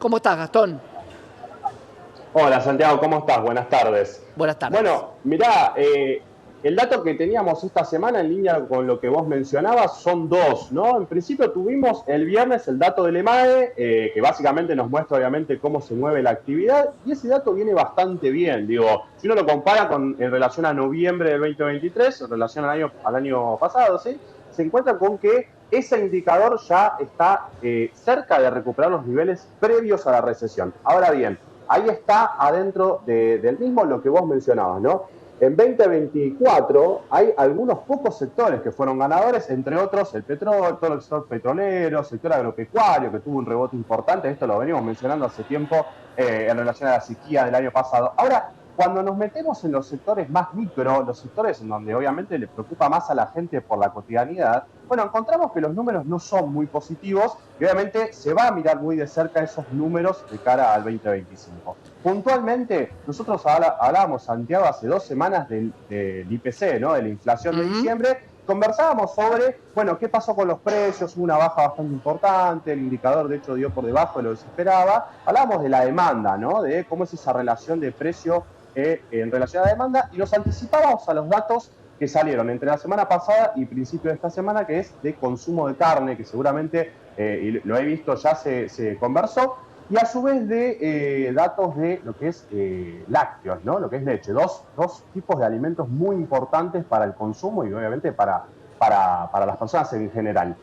¿Cómo estás, Gastón? Hola Santiago, ¿cómo estás? Buenas tardes. Buenas tardes. Bueno, mirá, el dato que teníamos esta semana en línea con lo que vos mencionabas son dos, ¿no? En principio tuvimos el viernes el dato del EMAE, que básicamente nos muestra obviamente cómo se mueve la actividad, y ese dato viene bastante bien, digo, si uno lo compara en relación a noviembre del 2023, en relación al año pasado, ¿sí? Se encuentra con que ese indicador ya está cerca de recuperar los niveles previos a la recesión. Ahora bien, ahí está adentro del mismo lo que vos mencionabas, ¿no? En 2024 hay algunos pocos sectores que fueron ganadores, entre otros el petróleo, todo el sector petrolero, sector agropecuario, que tuvo un rebote importante, esto lo venimos mencionando hace tiempo en relación a la sequía del año pasado. Ahora, cuando nos metemos en los sectores más micro, los sectores en donde obviamente le preocupa más a la gente por la cotidianidad, bueno, encontramos que los números no son muy positivos y obviamente se va a mirar muy de cerca esos números de cara al 2025. Puntualmente, nosotros hablábamos, Santiago, hace 2 semanas del IPC, ¿no? De la inflación de Ujú. diciembre. Conversábamos sobre, bueno, qué pasó con los precios, hubo una baja bastante importante, el indicador de hecho dio por debajo de lo que se esperaba. Hablábamos de la demanda, ¿no? De cómo es esa relación de precio en relación a la demanda y nos anticipábamos a los datos que salieron entre la semana pasada y principio de esta semana, que es de consumo de carne, que seguramente, y lo he visto, ya se conversó, y a su vez de datos de lo que es lácteos, ¿no? Lo que es leche. Dos tipos de alimentos muy importantes para el consumo y obviamente para las personas en general.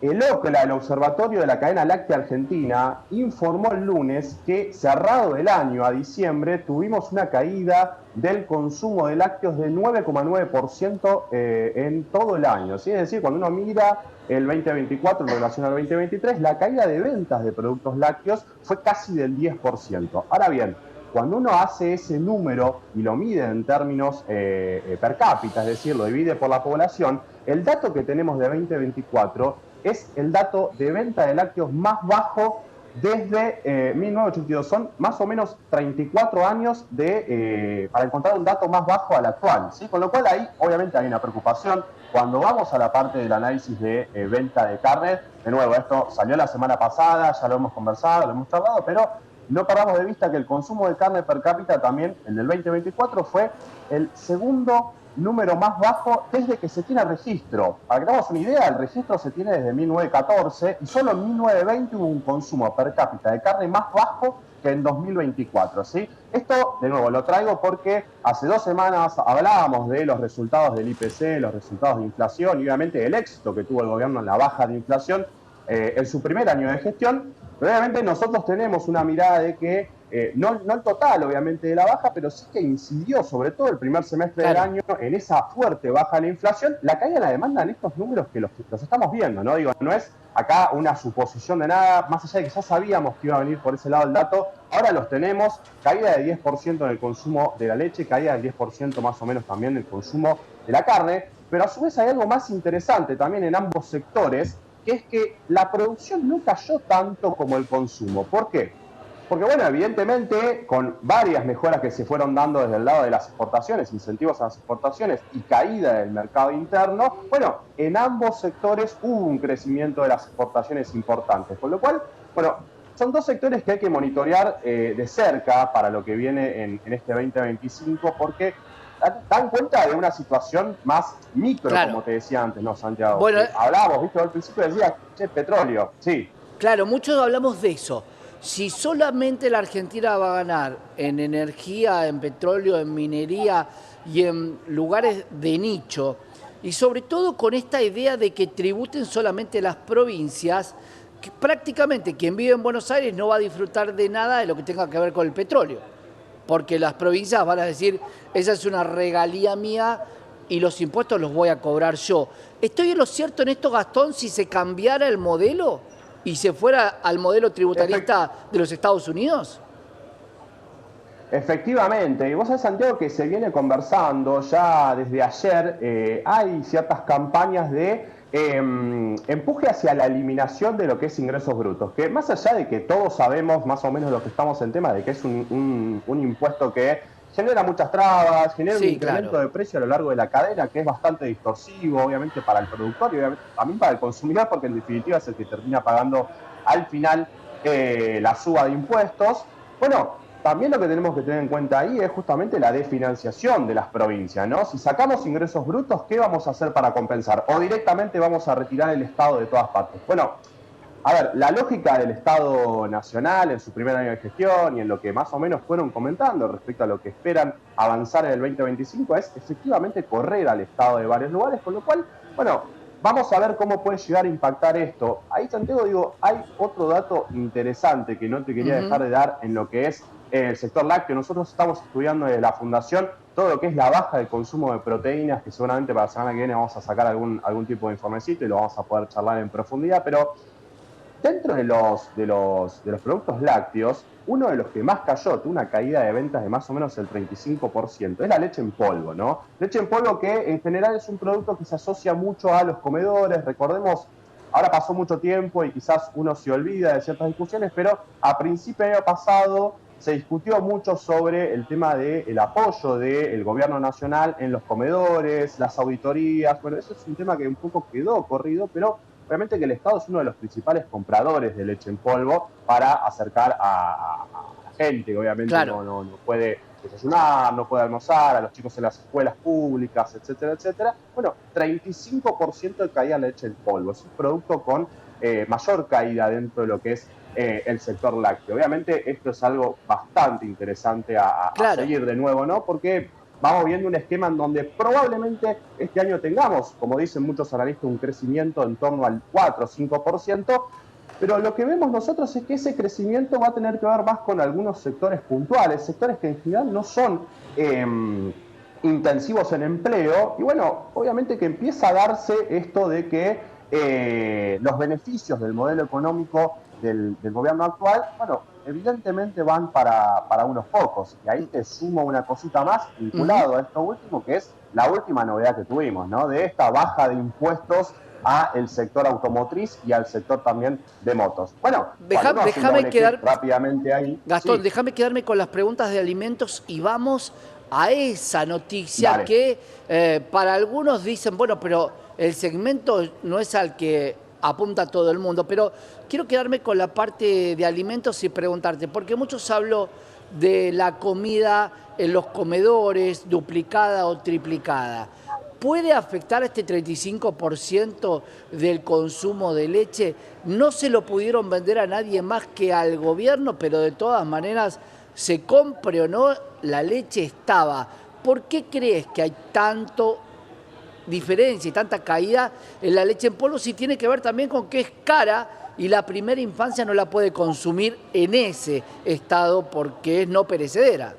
El OCLA, el Observatorio de la Cadena Láctea Argentina, informó el lunes que cerrado el año a diciembre tuvimos una caída del consumo de lácteos del 9,9% en todo el año. ¿Sí? Es decir, cuando uno mira el 2024 en relación al 2023, la caída de ventas de productos lácteos fue casi del 10%. Ahora bien, cuando uno hace ese número y lo mide en términos per cápita, es decir, lo divide por la población, el dato que tenemos de 2024 es el dato de venta de lácteos más bajo desde 1982. Son más o menos 34 años para encontrar un dato más bajo al actual. ¿Sí? Con lo cual ahí obviamente hay una preocupación. Cuando vamos a la parte del análisis de venta de carne, de nuevo, esto salió la semana pasada, ya lo hemos conversado, lo hemos charlado, pero no perdamos de vista que el consumo de carne per cápita también, el del 2024, fue el segundo número más bajo desde que se tiene registro. Para que tengamos una idea, el registro se tiene desde 1914 y solo en 1920 hubo un consumo per cápita de carne más bajo que en 2024. ¿Sí? Esto, de nuevo, lo traigo porque hace 2 semanas hablábamos de los resultados del IPC, los resultados de inflación y obviamente el éxito que tuvo el gobierno en la baja de inflación en su primer año de gestión. Pero obviamente nosotros tenemos una mirada de que no el total, obviamente, de la baja, pero sí que incidió, sobre todo el primer semestre del Claro. año, en esa fuerte baja de la inflación, la caída de la demanda en estos números que los estamos viendo, ¿no? Digo, no es acá una suposición de nada, más allá de que ya sabíamos que iba a venir por ese lado el dato, ahora los tenemos, caída de 10% en el consumo de la leche, caída del 10% más o menos también en el consumo de la carne, pero a su vez hay algo más interesante también en ambos sectores, que es que la producción no cayó tanto como el consumo. ¿Por qué? Porque, bueno, evidentemente, con varias mejoras que se fueron dando desde el lado de las exportaciones, incentivos a las exportaciones y caída del mercado interno, bueno, en ambos sectores hubo un crecimiento de las exportaciones importantes. Con lo cual, bueno, son dos sectores que hay que monitorear de cerca para lo que viene en este 2025, porque dan cuenta de una situación más micro, Claro. como te decía antes, ¿no, Santiago? Bueno, Que hablábamos, viste, al principio decía, che, petróleo, sí. claro, muchos hablamos de eso. Si solamente la Argentina va a ganar en energía, en petróleo, en minería y en lugares de nicho, y sobre todo con esta idea de que tributen solamente las provincias, que prácticamente quien vive en Buenos Aires no va a disfrutar de nada de lo que tenga que ver con el petróleo, porque las provincias van a decir, esa es una regalía mía y los impuestos los voy a cobrar yo. ¿Estoy en lo cierto en esto, Gastón, si se cambiara el modelo y se fuera al modelo Efectivamente. tributarista de los Estados Unidos? Efectivamente, y vos sabés, Santiago, que se viene conversando ya desde ayer, hay ciertas campañas de empuje hacia la eliminación de lo que es ingresos brutos, que más allá de que todos sabemos más o menos lo que estamos en tema, de que es un impuesto que genera muchas trabas, genera un Sí, incremento claro. de precio a lo largo de la cadena que es bastante distorsivo, obviamente para el productor y obviamente también para el consumidor, porque en definitiva es el que termina pagando al final la suba de impuestos. Bueno, también lo que tenemos que tener en cuenta ahí es justamente la desfinanciación de las provincias, ¿no? Si sacamos ingresos brutos, ¿qué vamos a hacer para compensar? ¿O directamente vamos a retirar el Estado de todas partes? Bueno, a ver, la lógica del Estado Nacional en su primer año de gestión y en lo que más o menos fueron comentando respecto a lo que esperan avanzar en el 2025 es efectivamente correr al Estado de varios lugares, con lo cual, bueno, vamos a ver cómo puede llegar a impactar esto. Ahí, Santiago, digo, hay otro dato interesante que no te quería dejar de dar en lo que es el sector lácteo. Nosotros estamos estudiando desde la Fundación todo lo que es la baja del consumo de proteínas, que seguramente para la semana que viene vamos a sacar algún tipo de informecito y lo vamos a poder charlar en profundidad, pero dentro de los productos lácteos, uno de los que más cayó, tuvo una caída de ventas de más o menos el 35%, es la leche en polvo, ¿no? Leche en polvo que en general es un producto que se asocia mucho a los comedores. Recordemos, ahora pasó mucho tiempo y quizás uno se olvida de ciertas discusiones, pero a principio del año pasado se discutió mucho sobre el tema del apoyo del gobierno nacional en los comedores, las auditorías. Bueno, eso es un tema que un poco quedó corrido, pero obviamente que el Estado es uno de los principales compradores de leche en polvo para acercar a la gente que obviamente Claro. no puede desayunar, no puede almorzar, a los chicos en las escuelas públicas, etcétera, etcétera. Bueno, 35% de caída en leche en polvo. Es un producto con mayor caída dentro de lo que es el sector lácteo. Obviamente esto es algo bastante interesante a Claro. seguir de nuevo, ¿no? Porque vamos viendo un esquema en donde probablemente este año tengamos, como dicen muchos analistas, un crecimiento en torno al 4 o 5%, pero lo que vemos nosotros es que ese crecimiento va a tener que ver más con algunos sectores puntuales, sectores que en general no son intensivos en empleo, y bueno, obviamente que empieza a darse esto de que los beneficios del modelo económico del gobierno actual, bueno, evidentemente van para unos pocos. Y ahí te sumo una cosita más vinculado a esto último, que es la última novedad que tuvimos, ¿no? De esta baja de impuestos al sector automotriz y al sector también de motos. Bueno, cuando uno hace un doble clic rápidamente ahí... Gastón, Sí, déjame quedarme con las preguntas de alimentos y vamos a esa noticia dale. que para algunos dicen, bueno, pero el segmento no es al que apunta todo el mundo, pero quiero quedarme con la parte de alimentos y preguntarte, porque muchos hablan de la comida en los comedores, duplicada o triplicada. ¿Puede afectar este 35% del consumo de leche? No se lo pudieron vender a nadie más que al gobierno, pero de todas maneras, se compre o no, la leche estaba. ¿Por qué crees que hay tanto diferencia y tanta caída en la leche en polvo si tiene que ver también con que es cara y la primera infancia no la puede consumir en ese estado porque es no perecedera?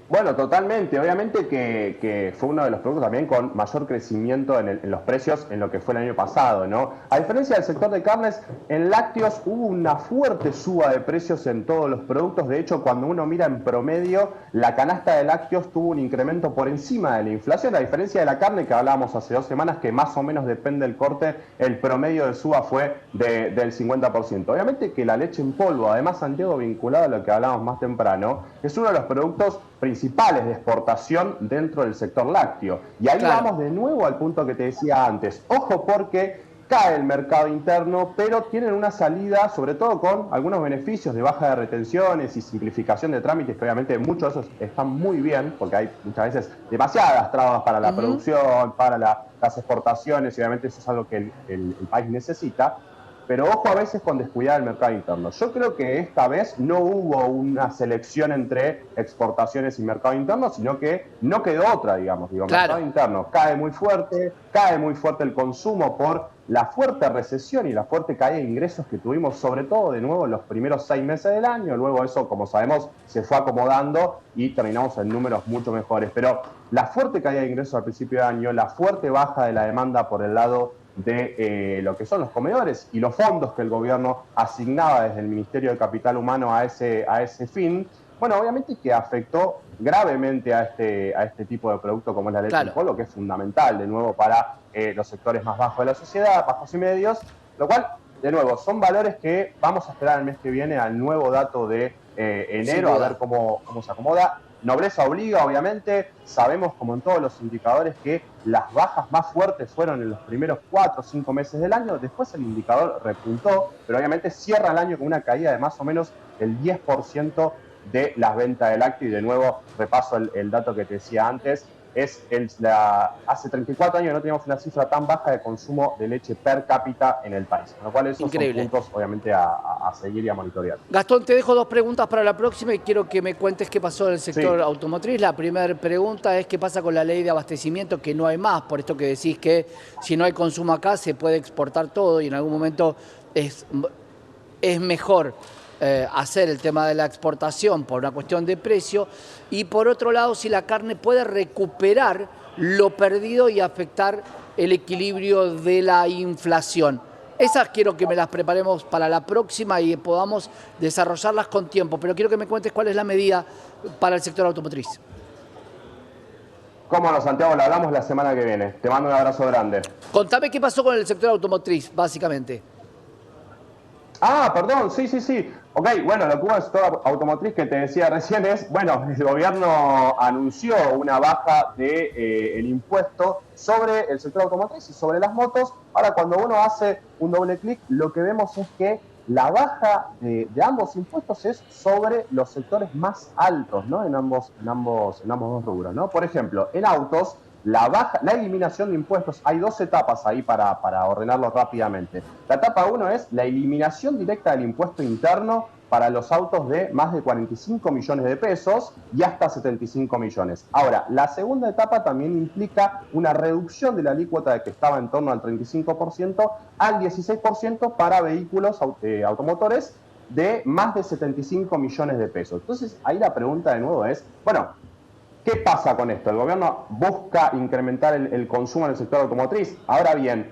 Bueno, totalmente. Obviamente que fue uno de los productos también con mayor crecimiento en los precios en lo que fue el año pasado, ¿no? A diferencia del sector de carnes, en lácteos hubo una fuerte suba de precios en todos los productos. De hecho, cuando uno mira en promedio, la canasta de lácteos tuvo un incremento por encima de la inflación. A diferencia de la carne que hablábamos hace 2 semanas, que más o menos depende del corte, el promedio de suba fue del 50%. Obviamente que la leche en polvo, además, Santiago, vinculado a lo que hablábamos más temprano, es uno de los productos principales de exportación dentro del sector lácteo. Y ahí Claro. vamos de nuevo al punto que te decía antes. Ojo, porque cae el mercado interno, pero tienen una salida, sobre todo con algunos beneficios de baja de retenciones y simplificación de trámites, que obviamente muchos de esos están muy bien, porque hay muchas veces demasiadas trabas para la producción, para las exportaciones, y obviamente eso es algo que el país necesita. Pero ojo a veces con descuidar el mercado interno. Yo creo que esta vez no hubo una selección entre exportaciones y mercado interno, sino que no quedó otra, digamos. Digo, Claro. mercado interno cae muy fuerte el consumo por la fuerte recesión y la fuerte caída de ingresos que tuvimos, sobre todo de nuevo en los primeros 6 meses del año. Luego eso, como sabemos, se fue acomodando y terminamos en números mucho mejores. Pero la fuerte caída de ingresos al principio de año, la fuerte baja de la demanda por el lado de lo que son los comedores y los fondos que el gobierno asignaba desde el Ministerio de Capital Humano a ese fin, bueno, obviamente que afectó gravemente a este tipo de producto como es la leche en polvo, que es fundamental, de nuevo, para los sectores más bajos de la sociedad, bajos y medios, lo cual, de nuevo, son valores que vamos a esperar el mes que viene al nuevo dato de enero, a ver cómo se acomoda. nobleza obliga, obviamente. Sabemos, como en todos los indicadores, que las bajas más fuertes fueron en los primeros 4 o 5 meses del año. Después el indicador repuntó, pero obviamente cierra el año con una caída de más o menos el 10% de las ventas de lácteo. Y de nuevo, repaso el dato que te decía antes. Hace 34 años no teníamos una cifra tan baja de consumo de leche per cápita en el país. Con lo cual esos Increíble. son puntos, obviamente, a seguir y a monitorear. Gastón, te dejo 2 preguntas para la próxima y quiero que me cuentes qué pasó en el sector Sí. automotriz. La primera pregunta es qué pasa con la ley de abastecimiento, que no hay más, por esto que decís que si no hay consumo acá se puede exportar todo y en algún momento es mejor hacer el tema de la exportación por una cuestión de precio, y por otro lado si la carne puede recuperar lo perdido y afectar el equilibrio de la inflación. Esas quiero que me las preparemos para la próxima y podamos desarrollarlas con tiempo, pero quiero que me cuentes cuál es la medida para el sector automotriz. Cómo no, Santiago, lo hablamos la semana que viene. Te mando un abrazo grande. Contame qué pasó con el sector automotriz, básicamente. Ah, perdón, sí, sí, sí. Ok, bueno, lo que hubo en el sector automotriz que te decía recién es, bueno, el gobierno anunció una baja de, el impuesto sobre el sector automotriz y sobre las motos. Ahora, cuando uno hace un doble clic, lo que vemos es que la baja de ambos impuestos es sobre los sectores más altos, ¿no? En ambos dos rubros, ¿no? Por ejemplo, en autos, la eliminación de impuestos, hay 2 etapas ahí para ordenarlo rápidamente. La etapa 1 es la eliminación directa del impuesto interno para los autos de más de 45 millones de pesos y hasta 75 millones. Ahora, la segunda etapa también implica una reducción de la alícuota de que estaba en torno al 35% al 16% para vehículos automotores de más de 75 millones de pesos. Entonces, ahí la pregunta de nuevo es, bueno, ¿qué pasa con esto? El gobierno busca incrementar el consumo en el sector automotriz. Ahora bien,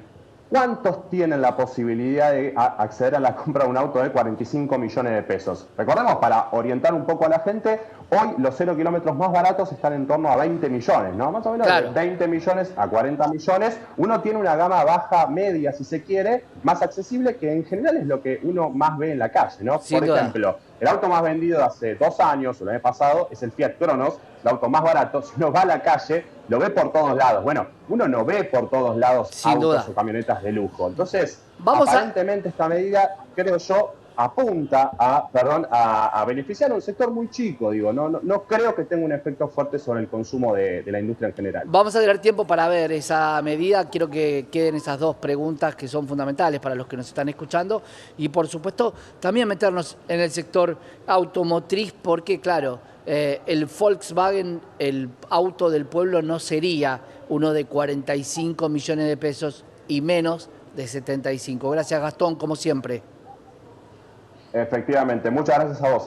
¿cuántos tienen la posibilidad de acceder a la compra de un auto de 45 millones de pesos? Recordemos, para orientar un poco a la gente, hoy los 0 kilómetros más baratos están en torno a 20 millones, ¿no? Más o menos Claro. de 20 millones a 40 millones. Uno tiene una gama baja, media, si se quiere, más accesible, que en general es lo que uno más ve en la calle, ¿no? Sin Por duda. ejemplo, el auto más vendido hace 2 años, o el año pasado, es el Fiat Cronos, el auto más barato. Si uno va a la calle, lo ve por todos lados. Bueno, uno no ve por todos lados Sin autos duda. o camionetas de lujo. Entonces, Vamos aparentemente esta medida, creo yo, apunta a beneficiar a un sector muy chico, digo, no creo que tenga un efecto fuerte sobre el consumo de la industria en general. Vamos a tener tiempo para ver esa medida. Quiero que queden esas 2 preguntas que son fundamentales para los que nos están escuchando. Y por supuesto, también meternos en el sector automotriz, porque claro, el Volkswagen, el auto del pueblo, no sería uno de 45 millones de pesos y menos de 75. Gracias, Gastón, como siempre. Efectivamente, muchas gracias a vos.